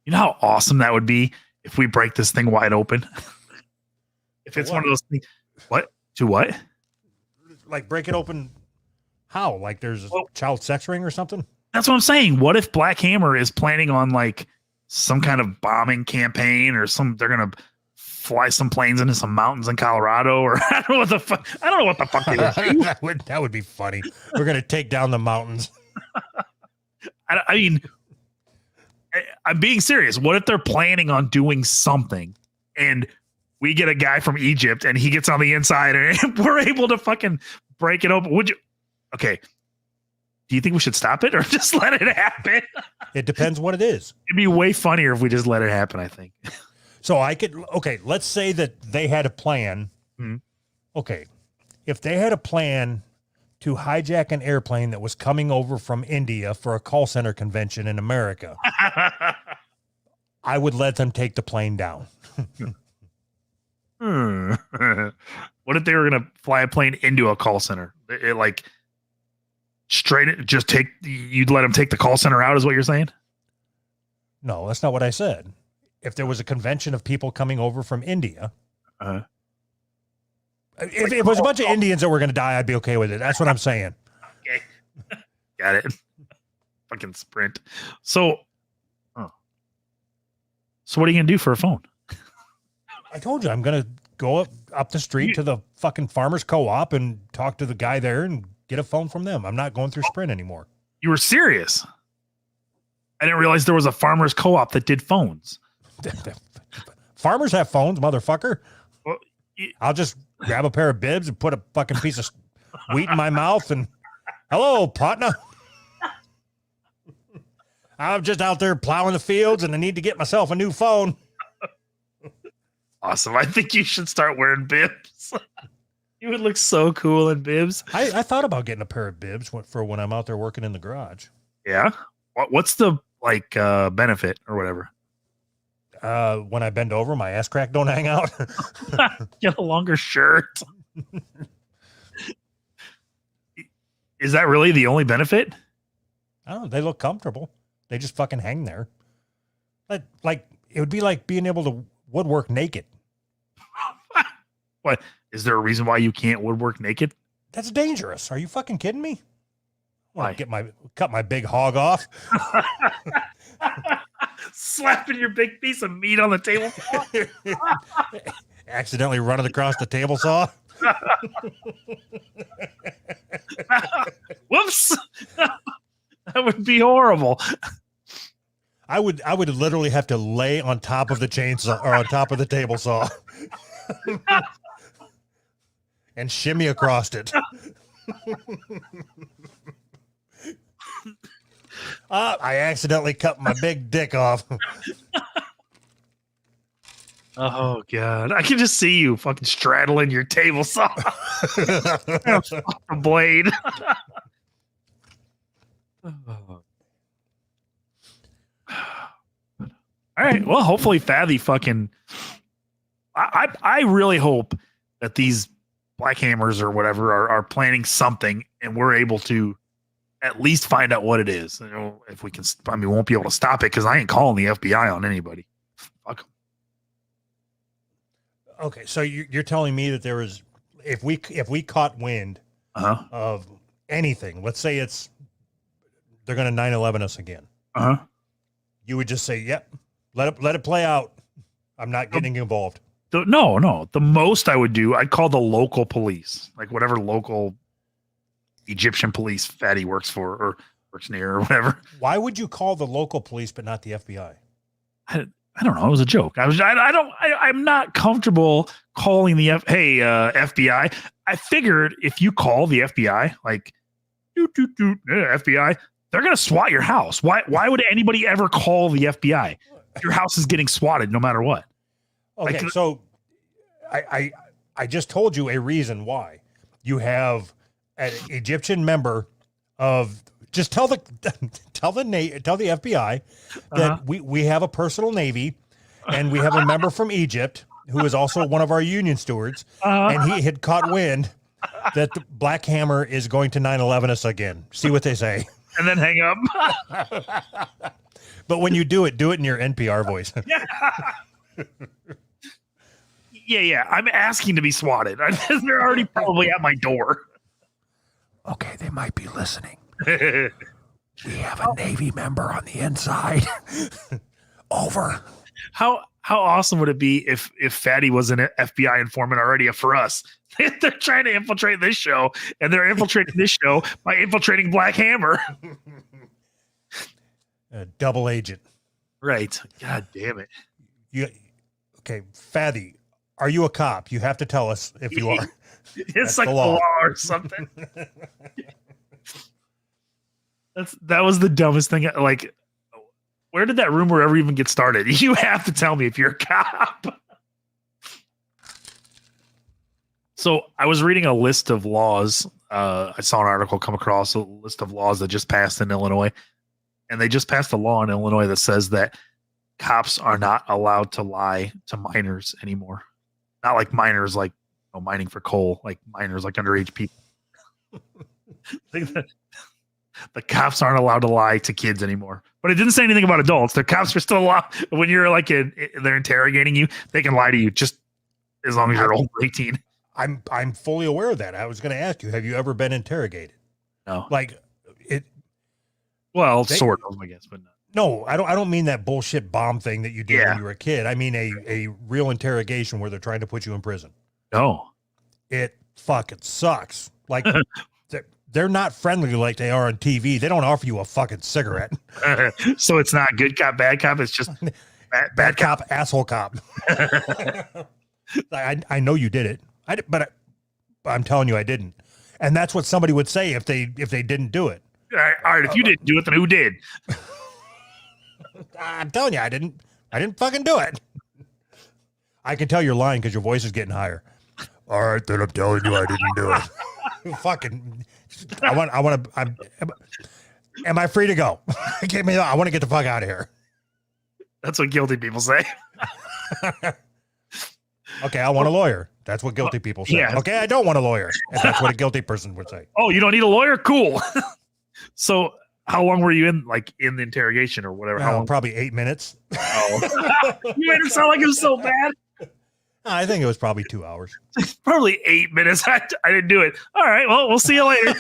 You know how awesome that would be if we break this thing wide open? If it's one of those things. What? To what? Like break it open how? Like there's a child sex ring or something? That's what I'm saying. What if Black Hammer is planning on like some kind of bombing campaign or they're going to fly some planes into some mountains in Colorado or I don't know what the fuck. I don't know what the fuck they would do. That would be funny. We're going to take down the mountains. I mean, I'm being serious. What if they're planning on doing something and we get a guy from Egypt and he gets on the inside and we're able to fucking break it open? Would you? Okay. Do you think we should stop it or just let it happen? It depends what it is. It'd be way funnier if we just let it happen, I think. So let's say that they had a plan. Mm-hmm. Okay. If they had a plan to hijack an airplane that was coming over from India for a call center convention in America, I would let them take the plane down. What if they were going to fly a plane into a call center? You'd let them take the call center out is what you're saying? No, that's not what I said. If there was a convention of people coming over from India, if it was a bunch of Indians that were going to die, I'd be okay with it. That's what I'm saying. Okay. Got it. Fucking Sprint. So what are you going to do for a phone? I told you I'm going to go up the street to the fucking farmer's co-op and talk to the guy there and get a phone from them. I'm not going through Sprint anymore. You were serious? I didn't realize there was a farmer's co-op that did phones. Farmers have phones, motherfucker. Well, I'll just grab a pair of bibs and put a fucking piece of wheat in my mouth and hello, partner. I'm just out there plowing the fields and I need to get myself a new phone. Awesome. I think you should start wearing bibs. You would look so cool in bibs. I thought about getting a pair of bibs for when I'm out there working in the garage. Yeah. What's the benefit or whatever? When I bend over, my ass crack don't hang out. Get a longer shirt. Is that really the only benefit? I don't know. They look comfortable. They just fucking hang there. Like it would be like being able to woodwork naked. What? Is there a reason why you can't woodwork naked? That's dangerous. Are you fucking kidding me? Why? Cut my big hog off. Slapping your big piece of meat on the table. Accidentally run it across the table saw. Whoops. That would be horrible. I would literally have to lay on top of the chainsaw or on top of the table saw and shimmy across it. I accidentally cut my big dick off. Oh God. I can just see you fucking straddling your table saw. The blade. All right. Well, hopefully Fathy fucking I really hope that these Black Hammers or whatever are planning something and we're able to at least find out what it is. You know, if we can, I mean, we won't be able to stop it because I ain't calling the FBI on anybody. Fuck 'em. Okay, so you're telling me that there is, if we caught wind of anything, let's say they're going to 9/11 us again. You would just say, "Yep, let it play out. I'm not getting involved." No. The most I would do, I'd call the local police, like whatever local Egyptian police Fatty works for or works near or whatever. Why would you call the local police but not the FBI? I don't know. It was a joke. I'm not comfortable calling the FBI. I figured if you call the FBI, like FBI, they're gonna SWAT your house. Why would anybody ever call the FBI? Your house is getting swatted no matter what. Okay, so I just told you a reason why. You have an Egyptian member of, just tell the FBI that we have a personal navy and we have a member from Egypt who is also one of our union stewards, and he had caught wind that the Black Hammer is going to 9/11 us again. See what they say. And then hang up. But when you do it in your NPR voice. Yeah. I'm asking to be swatted. They're already probably at my door. Okay, they might be listening. We have a Navy member on the inside. Over. How awesome would it be if Fatty was an FBI informant already for us? They're trying to infiltrate this show, and they're infiltrating this show by infiltrating Black Hammer. A double agent. Right. God damn it. Okay, Fatty, are you a cop? You have to tell us if you are. It's like the law or something. That was the dumbest thing. Like, where did that rumor ever even get started? You have to tell me if you're a cop. So I was reading a list of laws. I saw an article come across a list of laws that just passed in Illinois. And they just passed a law in Illinois that says that cops are not allowed to lie to minors anymore. Not like minors, like mining for coal, like minors, like underage people. The cops aren't allowed to lie to kids anymore. But it didn't say anything about adults. The cops are still allowed. When you're like they're interrogating you, they can lie to you just as long as you're over 18. I'm fully aware of that. I was going to ask you, have you ever been interrogated? No. Like it. Well, sort of, I guess, but no. No, I don't mean that bullshit bomb thing that you did when you were a kid. I mean a real interrogation where they're trying to put you in prison. No. It fucking sucks. Like they're not friendly like they are on TV. They don't offer you a fucking cigarette. So it's not good cop, bad cop. It's just bad cop, asshole cop. I know you did it. But I'm telling you, I didn't. And that's what somebody would say if they didn't do it. All right. If you didn't do it, then who did? I'm telling you, I didn't fucking do it. I can tell you're lying because your voice is getting higher. All right, then I'm telling you I didn't do it. Fucking, am I free to go? Get me. I want to get the fuck out of here. That's what guilty people say. Okay, I want a lawyer. That's what guilty people say. Yeah. Okay, I don't want a lawyer. And that's what a guilty person would say. Oh, you don't need a lawyer? Cool. So how long were you in the interrogation or whatever? How long? Probably 8 minutes. Oh. You made it sound like it was so bad. I think it was probably 2 hours. Probably 8 minutes. I didn't do it. All right. Well, we'll see you later.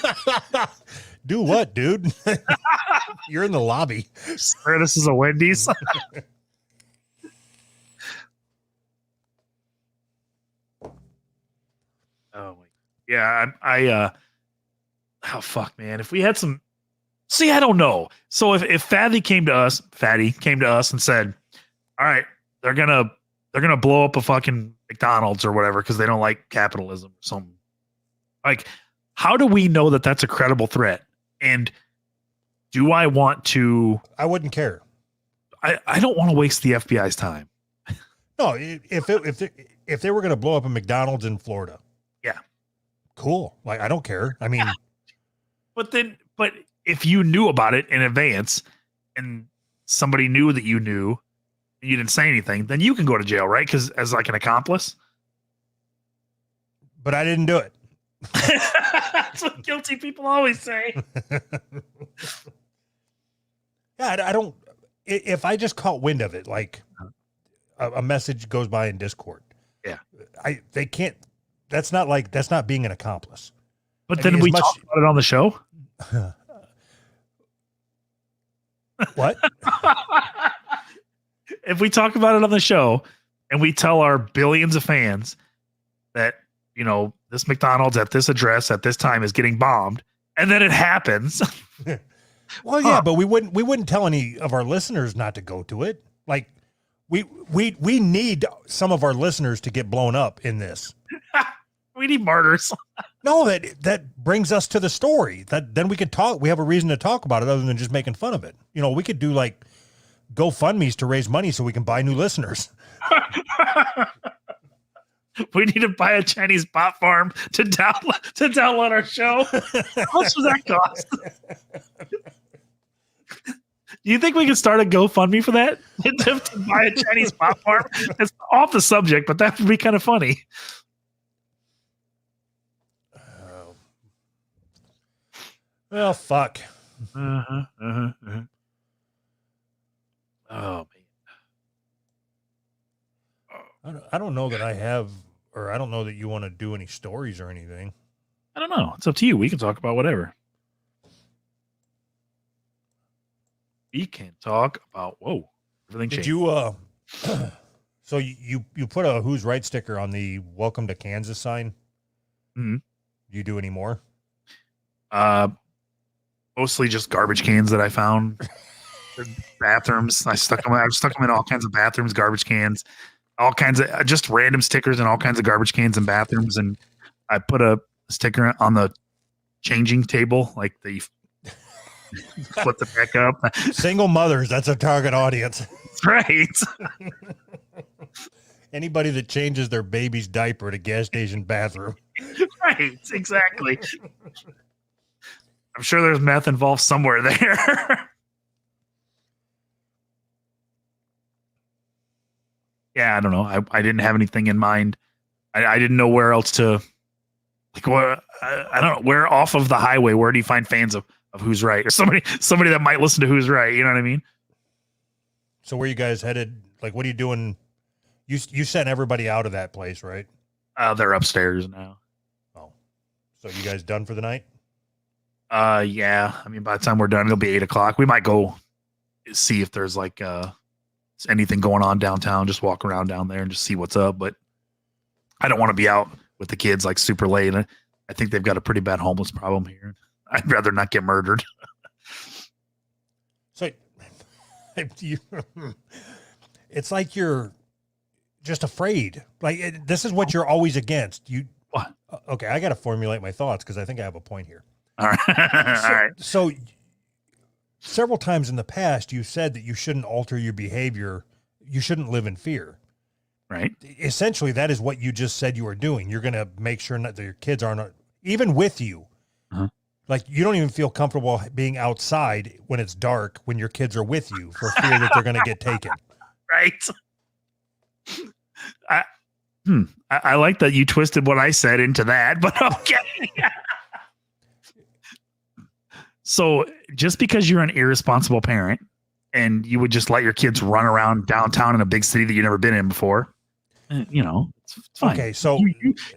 Do what, dude? You're in the lobby. Sir, this is a Wendy's. Oh my. Yeah, I oh fuck, man. If we had some, see, I don't know. So if Fatty came to us and said, all right, they're gonna blow up a fucking McDonald's or whatever because they don't like capitalism or something. Like, how do we know that that's a credible threat? And do I want to? I wouldn't care. I don't want to waste the FBI's time. No, if they were going to blow up a McDonald's in Florida, yeah, cool. Like, I don't care. I mean, but if you knew about it in advance and somebody knew that you knew and you didn't say anything, then you can go to jail, right? Because as like an accomplice. But I didn't do it. That's what guilty people always say. Yeah, I don't. If I just caught wind of it, like a message goes by in Discord. Yeah, they can't. That's not being an accomplice. But then we talk about it on the show. What? If we talk about it on the show and we tell our billions of fans that, you know, this McDonald's at this address at this time is getting bombed, and then it happens. Well, yeah, but we wouldn't tell any of our listeners not to go to it. Like, we need some of our listeners to get blown up in this. We need martyrs. No, that brings us to the story. That then we could talk. We have a reason to talk about it other than just making fun of it. You know, we could do like GoFundMe's to raise money so we can buy new listeners. We need to buy a Chinese bot farm to download our show. How much does that cost? Do you think we can start a GoFundMe for that? To buy a Chinese bot farm? It's off the subject, but that would be kind of funny. Well, fuck. Oh, man. I don't know that I have, or I don't know that you want to do any stories or anything. I don't know. It's up to you. We can talk about whatever. We can talk about, everything changed. Did you, so you put a Who's Right sticker on the Welcome to Kansas sign? Mm-hmm. Do you do any more? Mostly just garbage cans that I found. Bathrooms. I stuck them in all kinds of bathrooms, garbage cans, all kinds of just random stickers in all kinds of garbage cans and bathrooms. And I put a sticker on the changing table, like the flip it back up. Single mothers, that's a target audience. Right. Anybody that changes their baby's diaper at a gas station bathroom. Right, exactly. I'm sure there's meth involved somewhere there. Yeah, I don't know. I didn't have anything in mind. I didn't know where else to, like, what, I don't know, where off of the highway, where do you find fans of Who's Right? Or somebody that might listen to Who's Right, you know what I mean? So where you guys headed? Like, what are you doing? You sent everybody out of that place, right? They're upstairs now. Oh, so you guys done for the night? Yeah. I mean, by the time we're done, it'll be 8:00. We might go see if there's like anything going on downtown. Just walk around down there and just see what's up. But I don't want to be out with the kids like super late. I think they've got a pretty bad homeless problem here. I'd rather not get murdered. So it's like you're just afraid. Like, this is what you're always against. What? Okay, I got to formulate my thoughts because I think I have a point here. All right. All right. So several times in the past, you said that you shouldn't alter your behavior. You shouldn't live in fear. Right. Essentially, that is what you just said you were doing. You're going to make sure that your kids aren't, even with you. Uh-huh. Like, you don't even feel comfortable being outside when it's dark, when your kids are with you, for fear that they're going to get taken. Right. I like that you twisted what I said into that, but okay. So just because you're an irresponsible parent and you would just let your kids run around downtown in a big city that you've never been in before, you know, it's fine. Okay, so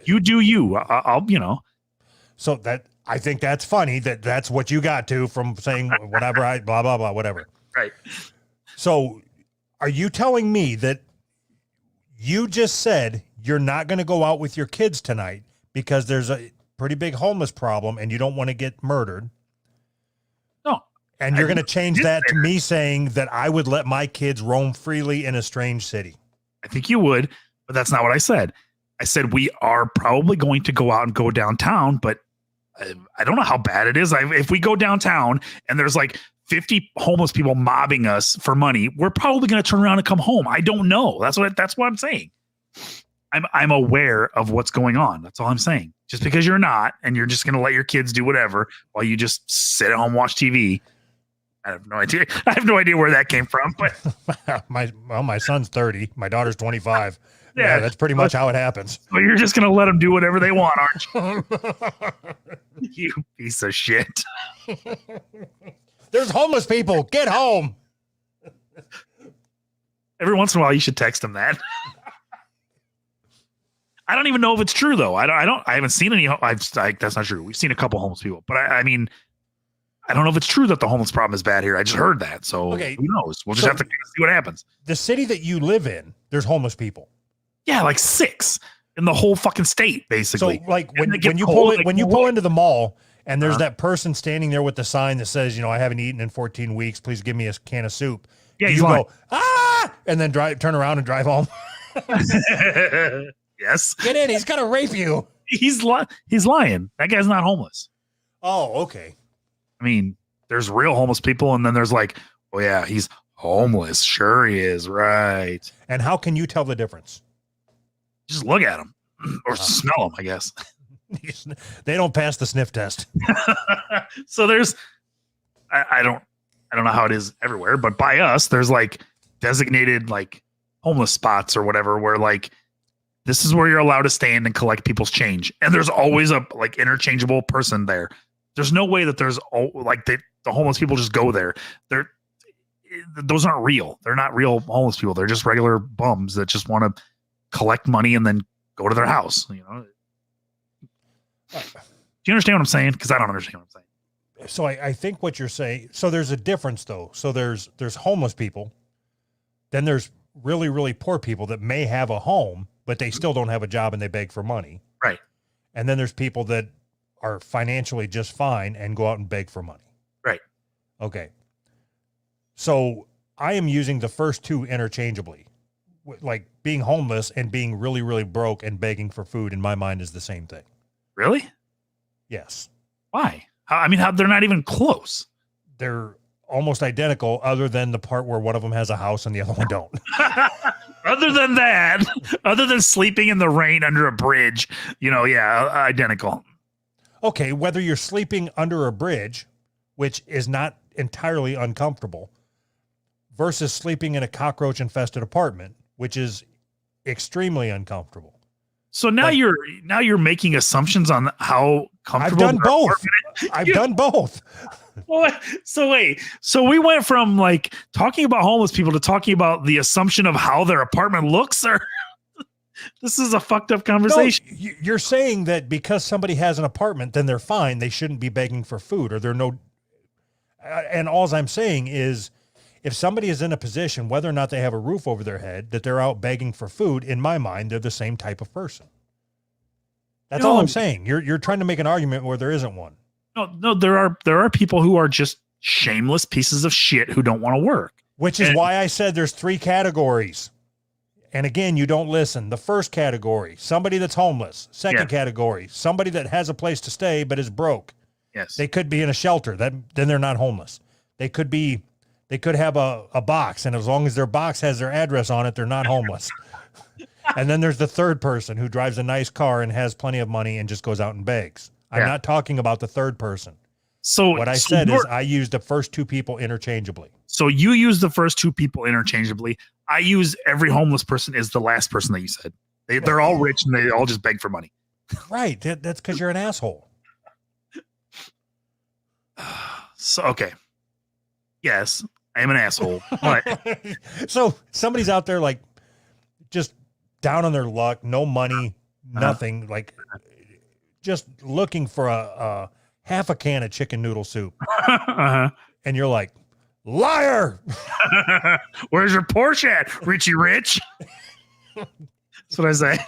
you do you. I'll, you know. So that, I think that's funny that's what you got to from saying whatever, blah, blah, blah, whatever. Right. So are you telling me that you just said you're not going to go out with your kids tonight because there's pretty big homeless problem and you don't want to get murdered. No. And you're going to change that to me saying that I would let my kids roam freely in a strange city. I think you would, but that's not what I said. I said we are probably going to go out and go downtown, but I don't know how bad it is. If we go downtown and there's like 50 homeless people mobbing us for money, we're probably going to turn around and come home. I don't know. That's what I'm saying. I'm aware of what's going on. That's all I'm saying. Just because you're not, and you're just going to let your kids do whatever while you just sit at home, watch TV. I have no idea. I have no idea where that came from, but my son's 30. My daughter's 25. Yeah, that's pretty much how it happens. Well, you're just going to let them do whatever they want, aren't you? You piece of shit. There's homeless people. Get home. Every once in a while, you should text them that. I don't even know if it's true though. I haven't seen any. That's not true. We've seen a couple homeless people, but I mean, I don't know if it's true that the homeless problem is bad here. I just heard that. So who knows? We'll just have to see what happens. The city that you live in, there's homeless people. Yeah, like 6 in the whole fucking state, basically. So like when you pull into the mall and there's that person standing there with the sign that says, I haven't eaten in 14 weeks. Please give me a can of soup. Yeah, you go, and then turn around and drive home. Yes. Get in. He's gonna rape you. He's lying. That guy's not homeless. Oh, okay. I mean, there's real homeless people, and then there's like, oh yeah, he's homeless. Sure he is, right. And how can you tell the difference? Just look at him or smell him, I guess. They don't pass the sniff test. So there's, I don't know how it is everywhere, but by us, there's like designated like homeless spots or whatever, where like, this is where you're allowed to stand and collect people's change. And there's always a like interchangeable person there. There's no way that there's like the homeless people just go there. Those aren't real. They're not real homeless people. They're just regular bums that just want to collect money and then go to their house. Do you understand what I'm saying? Because I don't understand what I'm saying. So I think what you're saying, so there's a difference though. So there's homeless people. Then there's really, really poor people that may have a home, but they still don't have a job and they beg for money. Right. And then there's people that are financially just fine and go out and beg for money. Right. Okay. So I am using the first two interchangeably. Like being homeless and being really, really broke and begging for food in my mind is the same thing. Really? Yes. Why? How they're not even close. They're almost identical other than the part where one of them has a house and the other one don't. Other than that, other than sleeping in the rain under a bridge, identical. Okay, whether you're sleeping under a bridge, which is not entirely uncomfortable, versus sleeping in a cockroach-infested apartment, which is extremely uncomfortable. So now you're making assumptions on how comfortable. I've done both. I've done both. So wait. So we went from like talking about homeless people to talking about the assumption of how their apartment looks, or this is a fucked up conversation. No, you're saying that because somebody has an apartment, then they're fine. They shouldn't be begging for food, or they're no. And all I'm saying is, if somebody is in a position, whether or not they have a roof over their head, that they're out begging for food, in my mind, they're the same type of person. That's all I'm saying. You're trying to make an argument where there isn't one. No, there are people who are just shameless pieces of shit who don't want to work. Which is why I said there's 3 categories. And again, you don't listen. The first category, somebody that's homeless. Second category, somebody that has a place to stay but is broke. Yes. They could be in a shelter. Then they're not homeless. They could have a box, and as long as their box has their address on it, they're not homeless. And then there's the third person who drives a nice car and has plenty of money and just goes out and begs. I'm not talking about the third person. So what I said is I used the first 2 people interchangeably. So you use the first 2 people interchangeably. I use every homeless person is the last person that you said. They're all rich and they all just beg for money. Right. That's because you're an asshole. So, okay. Yes, I am an asshole. But so somebody's out there like just down on their luck, no money, nothing, like just looking for a half a can of chicken noodle soup. And you're like, liar. Where's your Porsche at, Richie Rich? That's what I say.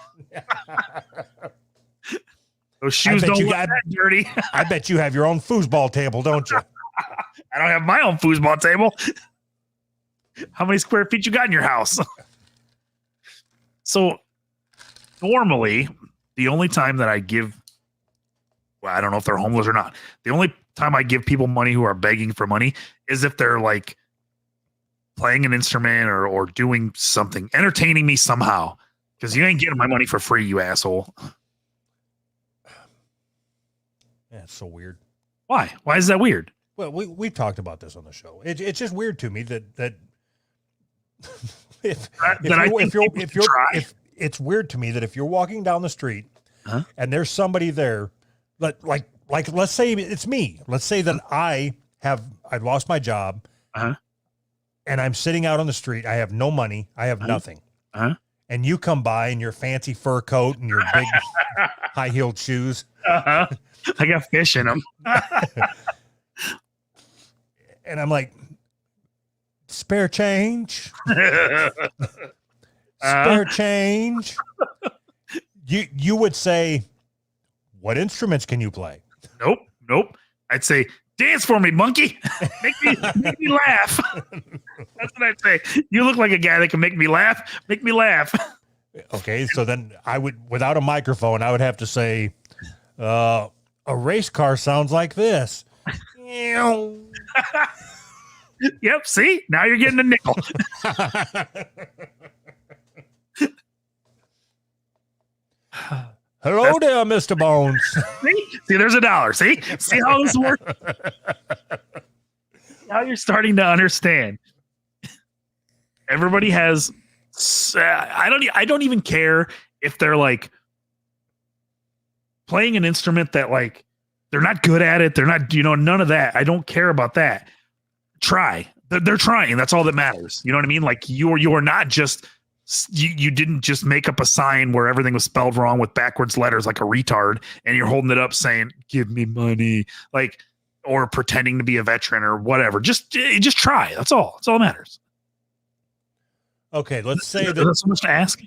Those shoes bet don't you look got- that dirty. I bet you have your own foosball table, don't you? I don't have my own foosball table. How many square feet you got in your house? So normally, the only time that I give, well, I don't know if they're homeless or not. The only time I give people money who are begging for money is if they're like playing an instrument or doing something, entertaining me somehow. Because you ain't getting my money for free, you asshole. Yeah, it's so weird. Why? Why is that weird? Well, we've talked about this on the show. It's just weird to me that if it's weird to me that if you're walking down the street and there's somebody there, like let's say it's me. Let's say that I lost my job and I'm sitting out on the street. I have no money. I have nothing. And you come by in your fancy fur coat and your big high heeled shoes. I got fish in them. And I'm like, spare change. Spare change. You would say, what instruments can you play? Nope. I'd say, dance for me, monkey. make me laugh. That's what I'd say. You look like a guy that can make me laugh. Make me laugh. Okay, so then I would, without a microphone, I would have to say, a race car sounds like this. Yep. See, now you're getting a nickel. Hello there, Mr. Bones. See, there's $1. See how this works? Now you're starting to understand. Everybody has. I don't even care if they're like playing an instrument that like they're not good at it. They're not, none of that. I don't care about that. Try. They're trying. That's all that matters. You know what I mean? Like you're not just. You didn't just make up a sign where everything was spelled wrong with backwards letters like a retard, and you're holding it up saying, "Give me money," like, or pretending to be a veteran or whatever. Just try. That's all. That's all that matters. Okay, let's say that's so much to ask.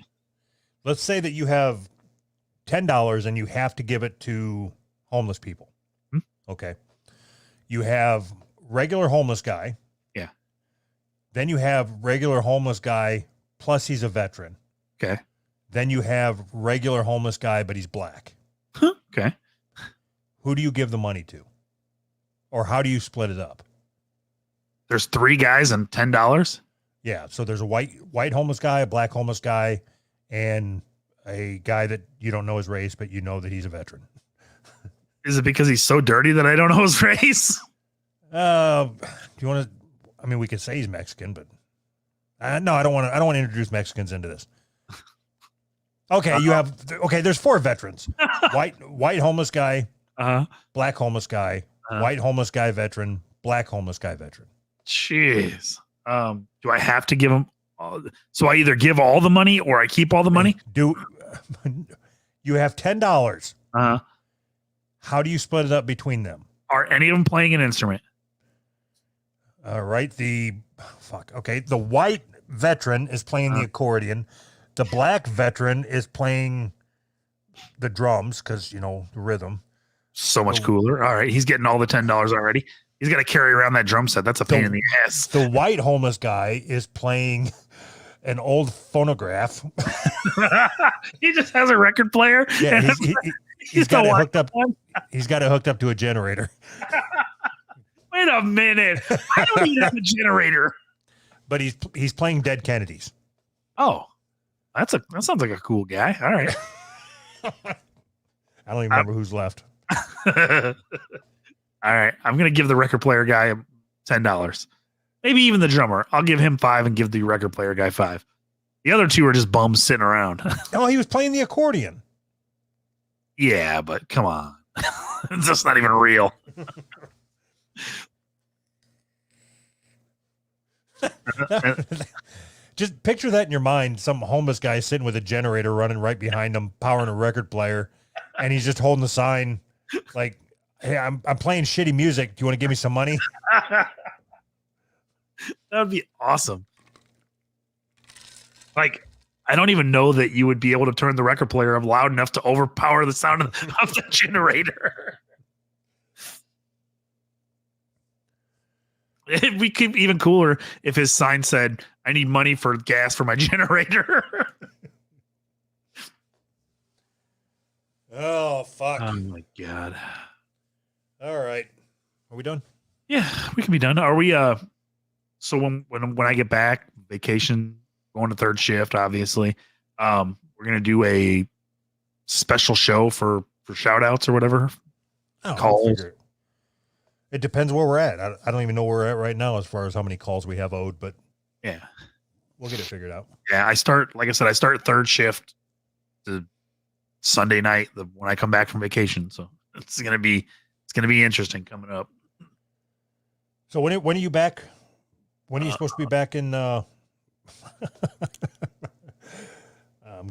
Let's say that you have $10 and you have to give it to homeless people. Okay, you have regular homeless guy. Yeah. Then you have regular homeless guy. Plus he's a veteran. Okay. Then you have regular homeless guy, but he's black. Okay. Who do you give the money to? Or how do you split it up? There's 3 guys and $10. Yeah. So there's a white homeless guy, a black homeless guy, and a guy that you don't know his race, but you know that he's a veteran. Is it because he's so dirty that I don't know his race? Do you want to, I mean, we could say he's Mexican, but no, I don't want to introduce Mexicans into this. Okay. There's 4 veterans, white homeless guy, black homeless guy, white homeless guy, veteran, black homeless guy, veteran. Jeez. Do I have to give him? So I either give all the money or I keep all the money? You have $10. How do you split it up between them? Are any of them playing an instrument? All right. The white veteran is playing the accordion. The black veteran is playing the drums because, the rhythm. So much cooler. All right. He's getting all the $10 already. He's got to carry around that drum set. That's a pain in the ass. The white homeless guy is playing an old phonograph. He just has a record player. Yeah, he's got it hooked up. He's got it hooked up to a generator. Wait a minute. I don't even have a generator. But he's playing Dead Kennedys. Oh, that sounds like a cool guy. All right. I don't even remember who's left. All right. I'm going to give the record player guy $10. Maybe even the drummer. I'll give him 5 and give the record player guy 5. The other 2 are just bums sitting around. No, he was playing the accordion. Yeah, but come on. It's just not even real. Just picture that in your mind. Some homeless guy sitting with a generator running right behind him, powering a record player, and he's just holding the sign like, "Hey, I'm playing shitty music. Do you want to give me some money?" That would be awesome. Like, I don't even know that you would be able to turn the record player up loud enough to overpower the sound of the generator. It'd be even cooler if his sign said, "I need money for gas for my generator." Oh, fuck. Oh my God. All right. Are we done? Yeah, we can be done. Are we so when I get back, vacation, going to third shift, obviously. We're gonna do a special show for shout outs or whatever. Oh, Calls. I'll figure it. It depends where we're at. I don't even know where we're at right now as far as how many calls we have owed, but Yeah. we'll get it figured out. Yeah, I start third shift the Sunday night when I come back from vacation. So it's gonna be interesting coming up. So when are you back? When are you supposed to be back in I'm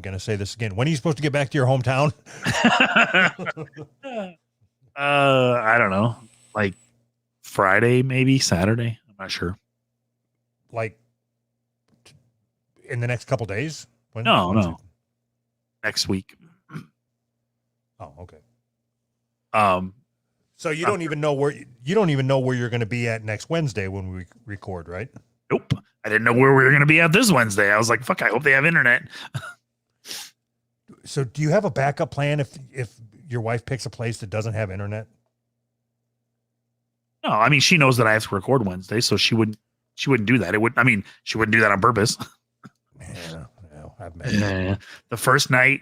gonna say this again. When are you supposed to get back to your hometown? I don't know. Like Friday, maybe Saturday. I'm not sure. Like in the next couple days? No. Next week. Oh, okay. So you don't even know where you're going to be at next Wednesday when we record, right? Nope. I didn't know where we were going to be at this Wednesday. I was like, fuck, I hope they have internet. So do you have a backup plan if your wife picks a place that doesn't have internet? No, I mean, she knows that I have to record Wednesday, so she wouldn't do that. She wouldn't do that on purpose. Yeah, I've met the first night,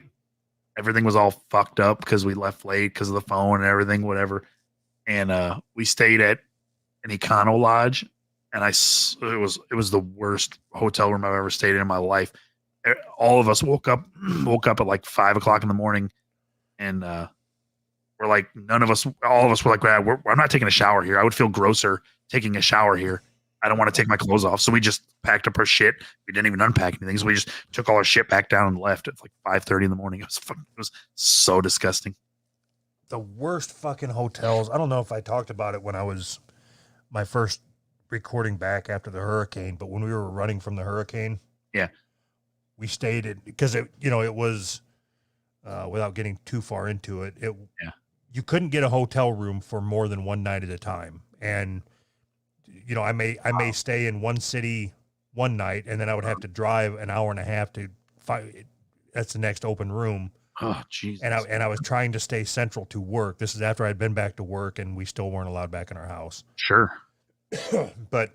everything was all fucked up because we left late because of the phone and everything, whatever. And we stayed at an Econo Lodge, and it was the worst hotel room I've ever stayed in my life. All of us woke up at like 5 o'clock in the morning, and we're like, all of us were like, I'm not taking a shower here. I would feel grosser taking a shower here. I don't want to take my clothes off. So we just packed up our shit. We didn't even unpack anything. So we just took all our shit back down and left at like 5:30 in the morning. It was so disgusting. The worst fucking hotels. I don't know if I talked about it when I was my first recording back after the hurricane, but when we were running from the hurricane, yeah, we stayed at, because it was without getting too far into it, you couldn't get a hotel room for more than one night at a time. And I may stay in one city one night, and then I would have to drive an hour and a half to find that's the next open room. Oh, Jesus. And I was trying to stay central to work. This is after I'd been back to work, and we still weren't allowed back in our house. Sure. But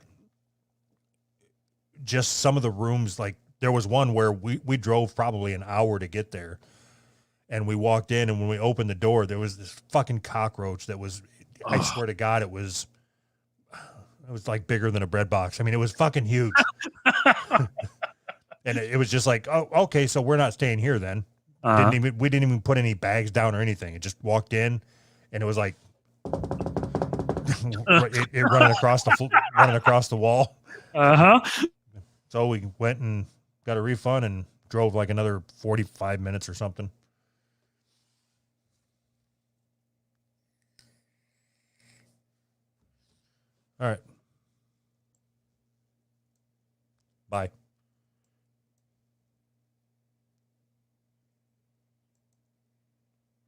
just some of the rooms, like there was one where we drove probably an hour to get there, and we walked in, and when we opened the door, there was this fucking cockroach that was, I swear to God, it was like bigger than a bread box. I mean, it was fucking huge. And it was just like, oh, okay, so we're not staying here then. We didn't even put any bags down or anything. It just walked in, and it was like it running across the wall. So we went and got a refund and drove like another 45 minutes or something. All right. Bye.